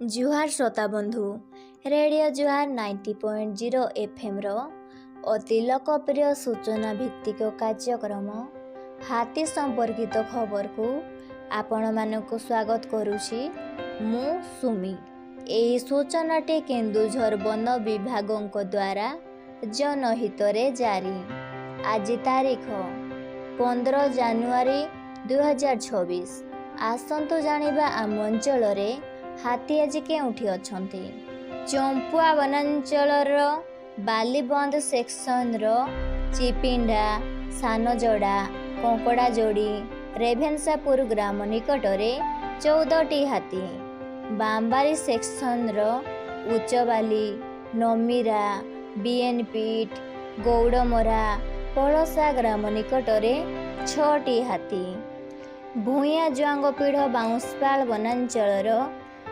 जुहार श्रोता बंधु रेडियो जुहार 90.0 FM रो अति लोकप्रिय सूचना भित्तिक कार्यक्रम हाथी संपर्कित खबर को आपण मानक स्वागत करुछि मु सुमी। एही सूचनाटी केन्दुझर वन विभागों द्वारा जनहित रे जारी। आज तारीख 15 जानुआरी 2026। आसंतु जानिबा आम अंचल रे हाथी आज केउठी अछंती। चंपुआ वनांचलर बालीबंध सेक्शन रो चिपिंडा सानजोड़ा कंकड़ा जोड़ी रेभेन्सापुर ग्राम निकटरे 14टी हाथी, बांबारी सेक्शन रो उच्चबाली नमीरा बीएनपीट गौड़मरा पड़सा ग्राम निकटरे 6टी हाथी, भूया जुआंगपीढ़ बाउंसपाल वनांचलर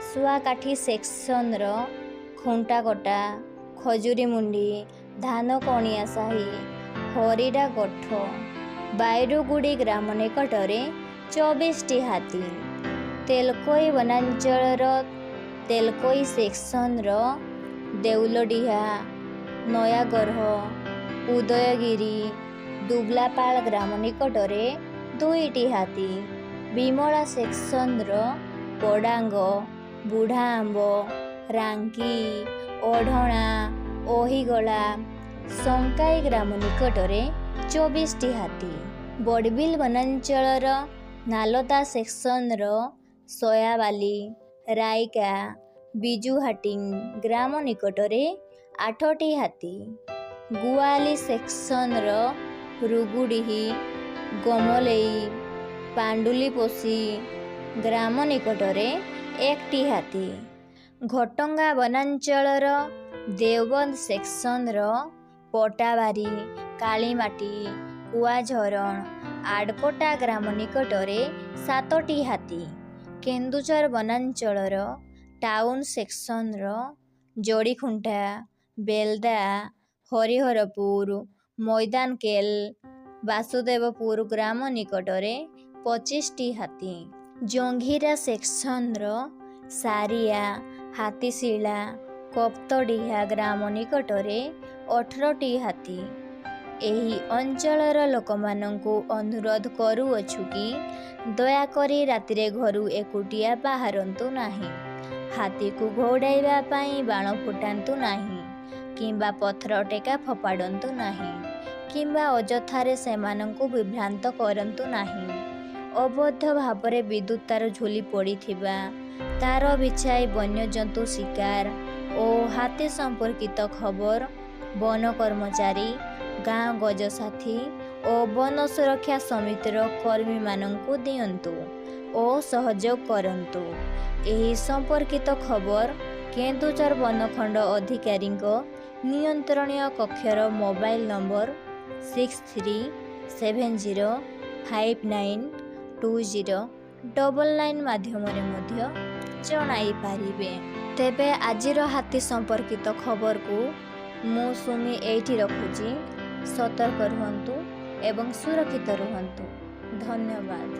सुआकाठी सेक्शन रो खुंटाकटा खजुरी मुंडी धानकणिया साही हरिडा गठ बैरुगुड़ी ग्राम निकटरे 24टी हाथी, तेलकोई वनांचलर तेलकोई सेक्शन रो देउलडीहा नयागढ़ उदयगिरी दुबलापाल ग्राम निकटरे 2टी हाथी, विमला सेक्शन रो पड़ांग बुढ़ा आंब रांकी ओढ़णा ओहिगला संकाई ग्राम निकटरे 24टी हाथी, बड़बिल वनांचलर नालता सेक्शन रो सोयाबाली रायका बिजुहाटिंग ग्राम निकटरे 8टी हाथी, गुआली सेक्शन रो रुगुडीही गमलेई पांडुलीपोसी ग्राम निकटरे 1टी हाथी, घटंगा वनांचलर देवबंद सेक्शन रो पटाबारी कालीमाटी कुआझरण आडकोटा ग्राम निकटरे 7टी हाथी, केन्दुझर वनांचलर टाउन सेक्शन रो जोड़ीखुंटा बेलदा हरिहरपुर मैदानकेल वासुदेवपुर ग्राम निकटरे 25टी हाथी, जंघीरा सेक्शन रो सारिया हाथीशिला कप्तडीहा ग्राम निकटरे 18टी हाथी। एही अंचलर लोकमानंकु अनुरोध करूअछु कि दयाकरी रातिरे घरु एकुटिया बाहरंतु नाही, हाथी को घोड़ाइबा पाई बाण फुटांतु नाही, किंबा पत्थर टेका फपाडंतु नाही, किंबा अजथारे सेमानंकु विभ्रांत करंतु नाही। अबोध भावरे विद्युत तार झुली पड़िथिबा तार बिछाई वन्यजंतु शिकार और हाथी संपर्कित खबर वन कर्मचारी गाँ गजसाथी और वन सुरक्षा समितिर कर्मी मानंकु दियंतु और सहयोग करंतु। एही संपर्कित खबर केन्दुझर वनखंड अधिकारी नियंत्रणीय कक्षर मोबाइल नंबर 6370592099 माध्यम जणाई पारिबे। तेबे आजिर हाथी संपर्कित खबर को मु सुमी एठी रखुची। सतर्क रुहंतु एवं सुरक्षित रुहंतु। धन्यवाद।